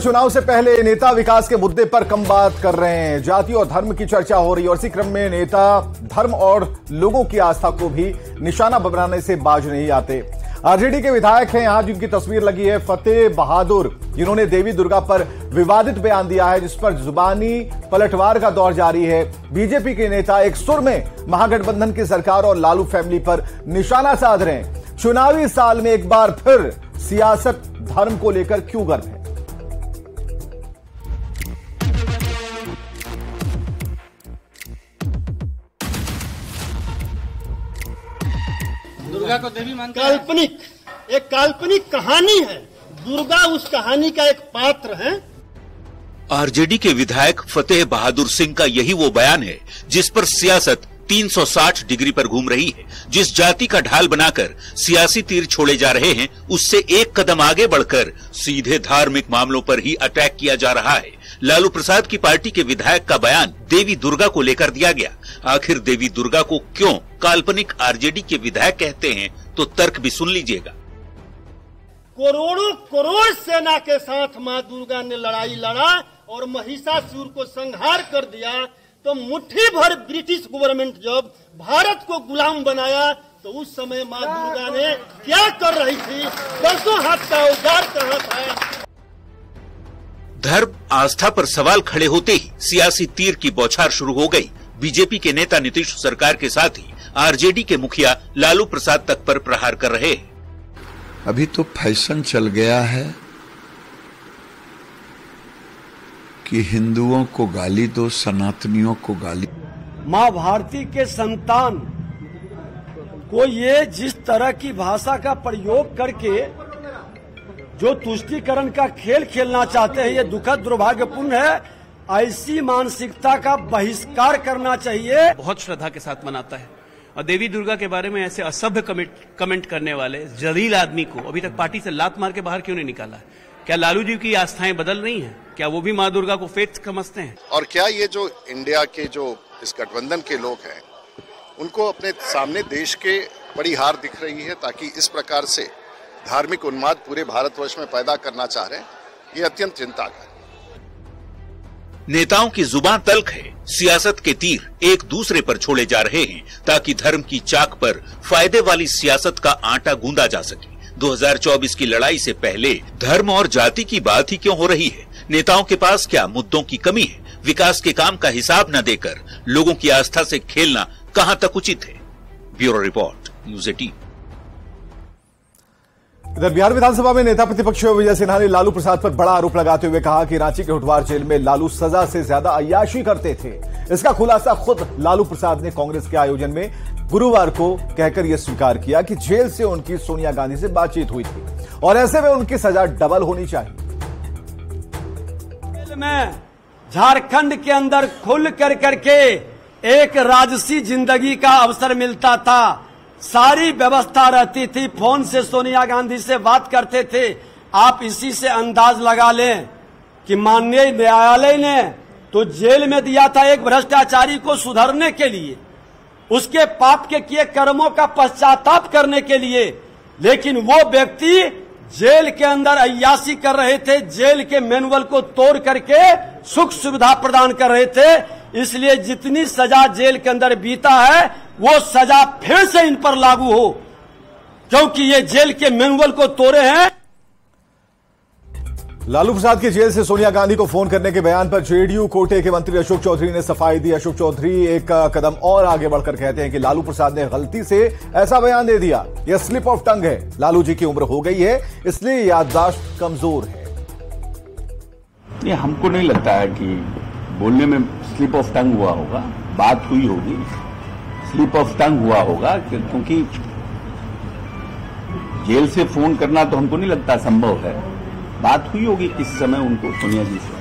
चुनाव से पहले नेता विकास के मुद्दे पर कम बात कर रहे हैं। जाति और धर्म की चर्चा हो रही है और इसी क्रम में नेता धर्म और लोगों की आस्था को भी निशाना बनाने से बाज नहीं आते। आरजेडी के विधायक हैं यहां जिनकी तस्वीर लगी है फतेह बहादुर, जिन्होंने देवी दुर्गा पर विवादित बयान दिया है जिस पर जुबानी पलटवार का दौर जारी है। बीजेपी के नेता एक सुर में महागठबंधन की सरकार और लालू फैमिली पर निशाना साध रहे हैं। चुनावी साल में एक बार फिर सियासत धर्म को लेकर क्यों गर्म है? दुर्गा को देवी मानते हैं। एक काल्पनिक कहानी है। दुर्गा उस कहानी का एक पात्र है। आरजेडी के विधायक फतेह बहादुर सिंह का यही वो बयान है जिस पर सियासत 360 डिग्री पर घूम रही है। जिस जाति का ढाल बनाकर सियासी तीर छोड़े जा रहे हैं उससे एक कदम आगे बढ़कर सीधे धार्मिक मामलों पर ही अटैक किया जा रहा है। लालू प्रसाद की पार्टी के विधायक का बयान देवी दुर्गा को लेकर दिया गया। आखिर देवी दुर्गा को क्यों काल्पनिक आरजेडी के विधायक कहते हैं तो तर्क भी सुन लीजिएगा। करोड़ों करोड़ सेना के साथ मां दुर्गा ने लड़ाई लड़ा और महिषासुर को संहार कर दिया। तो मुट्ठी भर ब्रिटिश गवर्नमेंट जब भारत को गुलाम बनाया तो उस समय मां दुर्गा ने क्या कर रही थी? 10 हाथ का औजार कहां था? धर्म आस्था पर सवाल खड़े होते ही सियासी तीर की बौछार शुरू हो गई। बीजेपी के नेता नीतीश सरकार के साथ ही आरजेडी के मुखिया लालू प्रसाद तक पर प्रहार कर रहे हैं। अभी तो फैशन चल गया है कि हिंदुओं को गाली दो, सनातनियों को गाली। माँ भारती के संतान को ये जिस तरह की भाषा का प्रयोग करके जो तुष्टीकरण का खेल खेलना चाहते हैं ये दुखद दुर्भाग्यपूर्ण है। ऐसी मानसिकता का बहिष्कार करना चाहिए। बहुत श्रद्धा के साथ मनाता है और देवी दुर्गा के बारे में ऐसे असभ्य कमेंट करने वाले जलील आदमी को अभी तक पार्टी से लात मार के बाहर क्यों नहीं निकाला है? क्या लालू जी की आस्थाएं बदल रही हैं? क्या वो भी माँ दुर्गा को फेथ समझते हैं? और क्या ये जो इंडिया के जो इस गठबंधन के लोग हैं उनको अपने सामने देश के बड़ी हार दिख रही है ताकि इस प्रकार से धार्मिक उन्माद पूरे भारतवर्ष में पैदा करना चाह रहे हैं? ये अत्यंत चिंता का है। नेताओं की जुबान तल्ख है। सियासत के तीर एक दूसरे पर छोड़े जा रहे हैं ताकि धर्म की चाक पर फायदे वाली सियासत का आटा गूंदा जा सके। 2024 की लड़ाई से पहले धर्म और जाति की बात ही क्यों हो रही है? नेताओं के पास क्या मुद्दों की कमी है? विकास के काम का हिसाब न देकर लोगों की आस्था से खेलना कहां तक उचित है? Bureau report, news 18। इधर बिहार विधानसभा में नेता प्रतिपक्ष विजय सिन्हा ने लालू प्रसाद पर बड़ा आरोप लगाते हुए कहा कि रांची के होटवार जेल में लालू सजा से ज्यादा अय्याशी करते थे। इसका खुलासा खुद लालू प्रसाद ने कांग्रेस के आयोजन में गुरुवार को कहकर यह स्वीकार किया कि जेल से उनकी सोनिया गांधी से बातचीत हुई थी और ऐसे में उनकी सजा डबल होनी चाहिए। जेल में झारखंड के अंदर खुल कर करके एक राजसी जिंदगी का अवसर मिलता था। सारी व्यवस्था रहती थी। फोन से सोनिया गांधी से बात करते थे। आप इसी से अंदाज लगा लें कि माननीय न्यायालय ने तो जेल में दिया था एक भ्रष्टाचारी को सुधरने के लिए, उसके पाप के किए कर्मों का पश्चाताप करने के लिए, लेकिन वो व्यक्ति जेल के अंदर अय्याशी कर रहे थे। जेल के मैनुअल को तोड़ करके सुख सुविधा प्रदान कर रहे थे। इसलिए जितनी सजा जेल के अंदर बीता है वो सजा फिर से इन पर लागू हो, क्योंकि ये जेल के मैनुअल को तोड़े हैं। लालू प्रसाद की जेल से सोनिया गांधी को फोन करने के बयान पर जेडीयू कोटे के मंत्री अशोक चौधरी ने सफाई दी। अशोक चौधरी एक कदम और आगे बढ़कर कहते हैं कि लालू प्रसाद ने गलती से ऐसा बयान दे दिया। यह स्लिप ऑफ टंग है। लालू जी की उम्र हो गई है इसलिए याददाश्त कमजोर है। ये हमको नहीं लगता है कि बोलने में स्लिप ऑफ टंग हुआ होगा। बात हुई होगी, स्लिप ऑफ टंग हुआ होगा, क्योंकि जेल से फोन करना तो हमको नहीं लगता संभव है। बात हुई होगी किस समय उनको सोनिया जी से।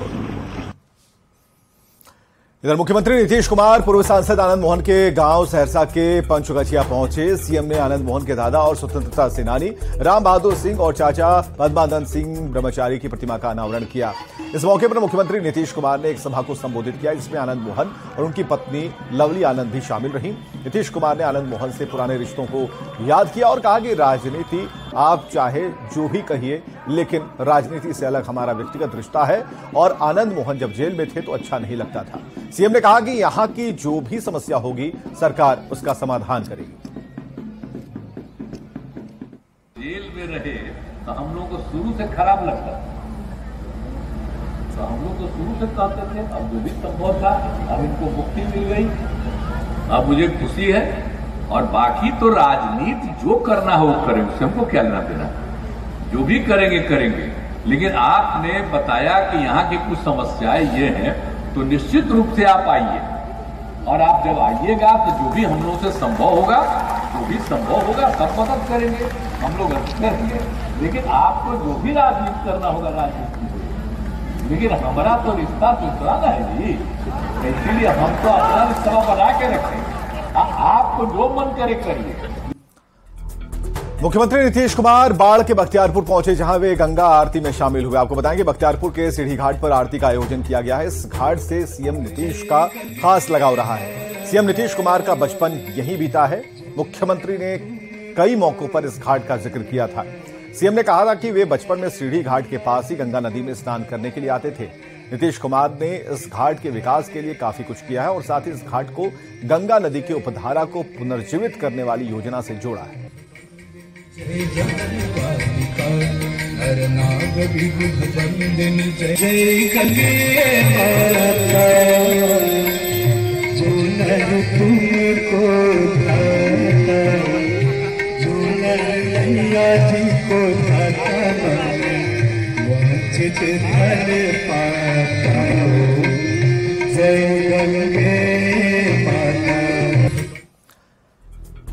इधर मुख्यमंत्री नीतीश कुमार पूर्व सांसद आनंद मोहन के गांव सहरसा के पंचगछिया पहुंचे। सीएम ने आनंद मोहन के दादा और स्वतंत्रता सेनानी राम बहादुर सिंह और चाचा पद्मानंद सिंह ब्रह्मचारी की प्रतिमा का अनावरण किया। इस मौके पर मुख्यमंत्री नीतीश कुमार ने एक सभा को संबोधित किया, जिसमें आनंद मोहन और उनकी पत्नी लवली आनंद भी शामिल रहीं। नीतीश कुमार ने आनंद मोहन से पुराने रिश्तों को याद किया और कहा कि राजनीति आप चाहे जो भी कहिए, लेकिन राजनीति से अलग हमारा व्यक्तिगत रिश्ता है और आनंद मोहन जब जेल में थे तो अच्छा नहीं लगता था। सीएम ने कहा कि यहां की जो भी समस्या होगी सरकार उसका समाधान करेगी। जेल में रहे तो हम लोग को शुरू से खराब लगता था, तो हम लोग तो शुरू से कहते थे अब जो भी संभव था, अब इनको मुक्ति मिल गई, अब मुझे खुशी है। और बाकी तो राजनीति जो करना है वो करें, उससे हमको क्या लेना देना, जो भी करेंगे करेंगे। लेकिन आपने बताया कि यहाँ की कुछ समस्याएं ये हैं, तो निश्चित रूप से आप आइए, और आप जब आइएगा तो जो भी हम लोग से संभव होगा, जो भी संभव होगा सब मदद करेंगे, हम लोग करेंगे। लेकिन आपको जो भी राजनीति करना होगा राजनीति, लेकिन हमारा तो रिश्ता दूसरा ना है जी, इसीलिए हम तो अपना रिश्ता बना के रखेंगे, आपको जो मन करे करिए। मुख्यमंत्री नीतीश कुमार बाढ़ के बख्तियारपुर पहुंचे, जहां वे गंगा आरती में शामिल हुए। आपको बताएं कि बख्तियारपुर के सीढ़ी घाट पर आरती का आयोजन किया गया है। इस घाट से सीएम नीतीश का खास लगाव रहा है। सीएम नीतीश कुमार का बचपन यहीं बीता है। मुख्यमंत्री ने कई मौकों पर इस घाट का जिक्र किया था। सीएम ने कहा था कि वे बचपन में सीढ़ी घाट के पास ही गंगा नदी में स्नान करने के लिए आते थे। नीतीश कुमार ने इस घाट के विकास के लिए काफी कुछ किया है और साथ ही इस घाट को गंगा नदी के उपधारा को पुनर्जीवित करने वाली योजना से जोड़ा है।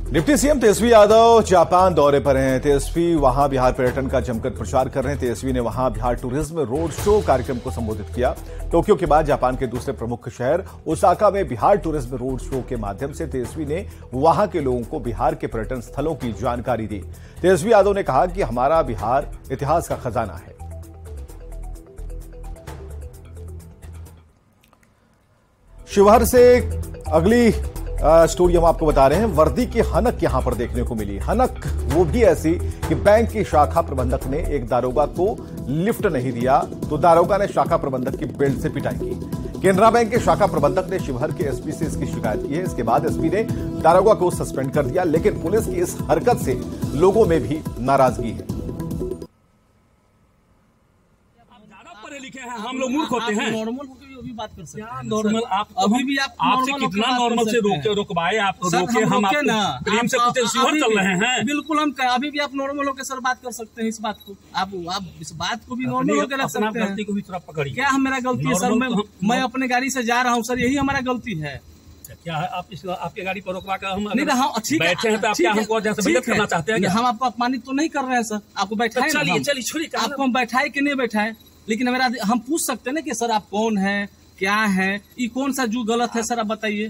Deputy CM Tejashwi Yadav Japan दौरे पर हैं। तेजस्वी वहां बिहार पर्यटन का जमकर प्रचार कर रहे हैं। तेजस्वी ने वहां बिहार टूरिज्म रोड शो कार्यक्रम को संबोधित किया। टोक्यो के बाद जापान के दूसरे प्रमुख शहर ओसाका में बिहार टूरिज्म रोड शो के माध्यम से तेजस्वी ने वहां के लोगों को बिहार के पर्यटन स्थलों की जानकारी दी। तेजस्वी यादव ने कहा कि हमारा बिहार इतिहास का खजाना है। शिवहर से अगली स्टोरी हम आपको बता रहे हैं। वर्दी की हनक यहां पर देखने को मिली। हनक वो भी ऐसी कि बैंक की शाखा प्रबंधक ने एक दारोगा को लिफ्ट नहीं दिया तो दारोगा ने शाखा प्रबंधक की बेल्ट से पिटाई की। केनरा बैंक के शाखा प्रबंधक ने शिवहर के एसपी से इसकी शिकायत की है। इसके बाद एसपी ने दारोगा को सस्पेंड कर दिया, लेकिन पुलिस की इस हरकत से लोगों में भी नाराजगी है। हम लोग मूर्ख होते हैं। नॉर्मल होकर भी बात कर सकते हैं। नॉर्मल आप अभी भी आप आपसे कितना नॉर्मल से रोकवाए आप रोके, हम आपको प्रेम से पूछे शिवहर चल रहे हैं। बिल्कुल हम अभी भी आप नॉर्मल होकर सर बात कर सकते हैं। इस बात को आप इस बात को भी नॉर्मल होकर रख सकते हैं। गलती को भी थोड़ा पकड़िए। क्या हम मेरा गलती है सर? मैं अपने गाड़ी से जा रहा हूँ सर, यही हमारा गलती है। क्या है आप आपके गाड़ी पर रोकवा कर हम नहीं बैठे हैं तो आप क्या हमको करना चाहते हैं? हम आपको अपमानित तो नहीं कर रहे हैं सर, आपको बैठाए। चलिए छोड़िए, आपको हम बैठाए कि नहीं बैठाए, लेकिन मेरा हम पूछ सकते हैं ना कि सर आप कौन है, क्या है, ये कौन सा जो गलत है सर आप बताइए।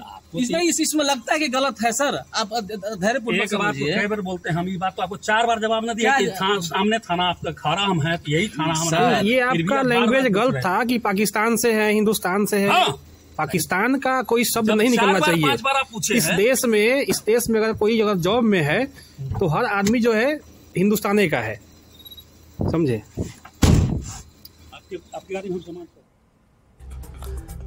इसमें लगता है कि गलत है सर, आप धैर्यपूर्वक कई बार बोलते हैं हम, ये बात तो आपको 4 बार जवाब न दिया कि सामने थाना आपका खाना हम है, यही थाना हमारा। ये आपका लैंग्वेज गलत था कि पाकिस्तान से है, हिंदुस्तान से है। पाकिस्तान का कोई शब्द नहीं निकलना चाहिए। इस देश में अगर कोई अगर जॉब में है तो हर आदमी जो है हिंदुस्तानी का है, समझे। आपकी गाड़ी हम समाज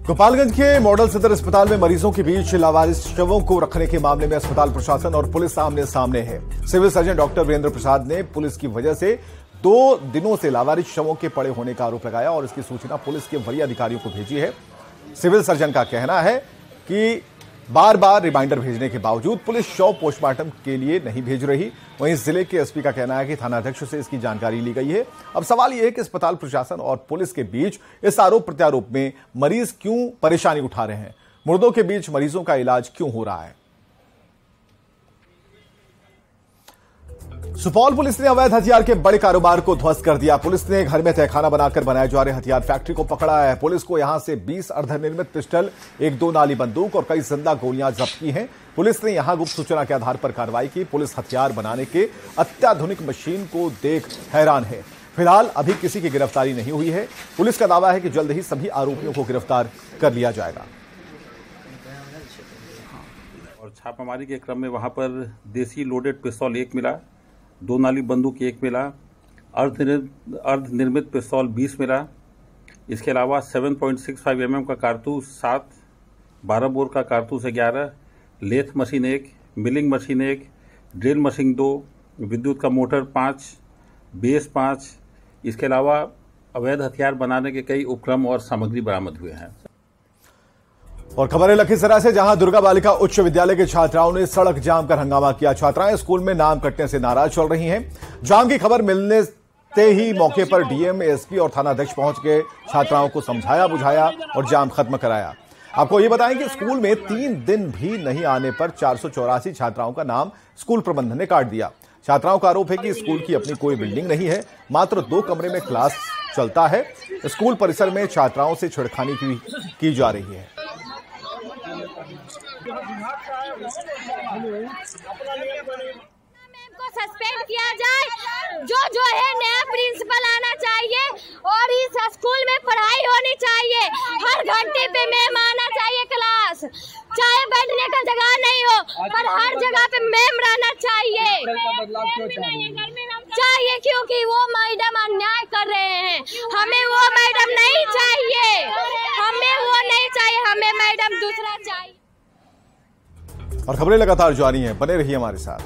गोपालगंज के मॉडल सदर अस्पताल में मरीजों के बीच लावारिस शवों को रखने के मामले में अस्पताल प्रशासन और पुलिस आमने सामने है। सिविल सर्जन डॉक्टर वीरेंद्र प्रसाद ने पुलिस की वजह से 2 दिनों से लावारिस शवों के पड़े होने का आरोप लगाया और इसकी सूचना पुलिस के वरीय अधिकारियों को भेजी है। सिविल सर्जन का कहना है कि बार बार रिमाइंडर भेजने के बावजूद पुलिस शव पोस्टमार्टम के लिए नहीं भेज रही। वहीं जिले के एसपी का कहना है कि थानाध्यक्ष से इसकी जानकारी ली गई है। अब सवाल यह है कि अस्पताल प्रशासन और पुलिस के बीच इस आरोप प्रत्यारोप में मरीज क्यों परेशानी उठा रहे हैं, मुर्दों के बीच मरीजों का इलाज क्यों हो रहा है। सुपौल पुलिस ने अवैध हथियार के बड़े कारोबार को ध्वस्त कर दिया। पुलिस ने घर में तहखाना बनाकर बनाए जा रहे हथियार फैक्ट्री को पकड़ा है। पुलिस को यहां से 20 अर्धनिर्मित पिस्टल, 1-2 नाली बंदूक और कई जिंदा गोलियां जब्त की हैं। पुलिस ने यहां गुप्त सूचना के आधार पर कार्रवाई की। पुलिस हथियार बनाने के अत्याधुनिक मशीन को देख हैरान है। फिलहाल अभी किसी की गिरफ्तारी नहीं हुई है। पुलिस का दावा है कि जल्द ही सभी आरोपियों को गिरफ्तार कर लिया जाएगा। और छापामारी के क्रम में वहां पर देसी लोडेड पिस्तौल 1 मिला, 2 नाली बंदूक 1 मिला, अर्धनिर्मित पिस्तौल 20 मिला। इसके अलावा 7.65 mm का कारतूस 7, 12 बोर का कारतूस 11, lathe machine 1, milling machine 1, drill machine 2, विद्युत का मोटर 5, बेस 5। इसके अलावा अवैध हथियार बनाने के कई उपक्रम और सामग्री बरामद हुए हैं। और खबर है लखीसराय से, जहां दुर्गा बालिका उच्च विद्यालय के छात्राओं ने सड़क जाम कर हंगामा किया। छात्राएं स्कूल में नाम कटने से नाराज चल रही हैं। जाम की खबर मिलने ते ही मौके पर डीएम, एसपी और थानाध्यक्ष पहुंच के छात्राओं को समझाया बुझाया और जाम खत्म कराया। आपको ये बताएं कि स्कूल में 3 दिन भी नहीं आने पर 484 छात्राओं का नाम स्कूल प्रबंधन ने काट दिया। छात्राओं का आरोप है कि स्कूल की अपनी कोई बिल्डिंग नहीं है, मात्र 2 कमरे में क्लास चलता है। स्कूल परिसर में छात्राओं से छेड़खानी की जा रही है। को सस्पेंड किया जाए, जो है नया प्रिंसिपल आना चाहिए और इस स्कूल में पढ़ाई होनी चाहिए। हर घंटे पे मैम आना चाहिए क्लास, चाहे बैठने का जगह नहीं हो पर हर जगह पे मैम रहना चाहिए, क्योंकि वो मैडम अन्याय कर रहे हैं। हमें वो मैडम नहीं चाहिए, हमें मैडम दूसरा चाहिए। और खबरें लगातार जारी हैं, बने रहिए हमारे साथ।